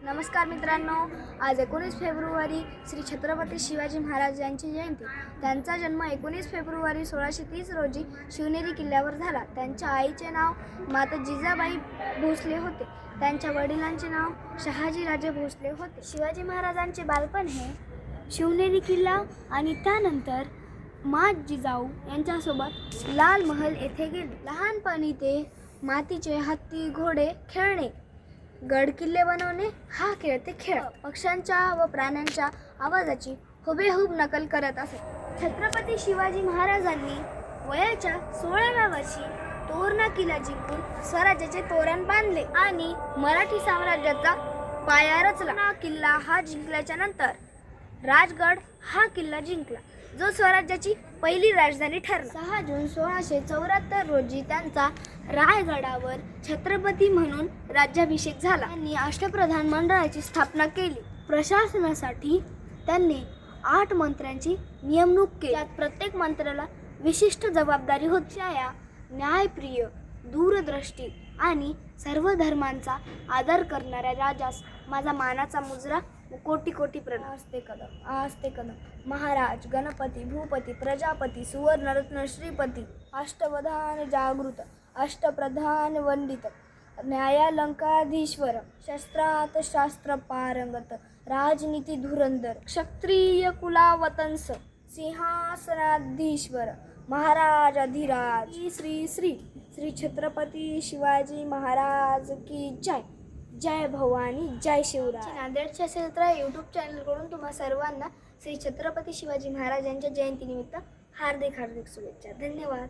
नमस्कार मित्रांनो, आज 19 फेब्रुवारी श्री छत्रपती शिवाजी महाराज यांची जयंती। त्यांचा जन्म 19 फेब्रुवारी 1630 रोजी शिवनेरी किल्ल्यावर झाला। त्यांच्या आईचे नाव माता जिजाबाई भोसले होते। त्यांच्या वडिलांचे नाव शहाजीराजे भोसले होते। शिवाजी महाराजांचे बालपण हे शिवनेरी किल्ला आणि त्यानंतर माँ जिजाऊ यांच्यासोबत लाल महल येथे गेले। लहानपणी ते मातीचे हत्ती घोडे खेळणे, गड किल्ले बनवणे हा खेळ ते खेळत। पक्ष्यांच्या व प्राण्यांच्या आवाजाची हुबेहूब नकल करत असत। छत्रपती शिवाजी महाराजांनी वयाच्या 16व्या वर्षी तोरणा किल्ला जिंकून स्वराज्याचे तोरण बांधले आणि मराठी साम्राज्याचा पाया रचला। तोरणा किल्ला हा जिंकल्याच्या नंतर राजगड हा किल्ला जिंकला, जो स्वराज्याची पहिली राजधानी ठरला। 6 जून 1674 रोजी त्यांचा रायगडावर छत्रपती म्हणून राज्याभिषेक झाला। त्यांनी अष्टप्रधान मंडळाची स्थापना केली। प्रशासनासाठी त्यांनी 8 मंत्र्यांची नेमणूक केली। त्यात प्रत्येक मंत्र्याला विशिष्ट जबाबदारी होती। या न्यायप्रिय, दूरदृष्टी आणि सर्व धर्मांचा आदर करणाऱ्या राजास माझा मानाचा मुजरा व कोटी कोटी प्रणाम। आस्ते कदम महाराज, गणपती, भूपती, प्रजापती, सुवर्णरत्न, श्रीपती, अष्टवधान जागृत, अष्टप्रधान वंदित, न्यायालंकाधीश्वर, शस्त्रात शास्त्र पारंगत, राजनीती धुरंधर, क्षत्रिय कुलावतंस, सिंहासनाधीश्वर, महाराजाधिराज, श्री श्री श्री छत्रपती शिवाजी महाराज की जय। जय भवानी, जय शिवराय। नांदेडच्या क्षेत्र यूट्यूब चॅनलकडून तुम्हा सर्वांना श्री छत्रपती शिवाजी महाराज यांच्या जयंतीनिमित्त हार्दिक शुभेच्छा। धन्यवाद।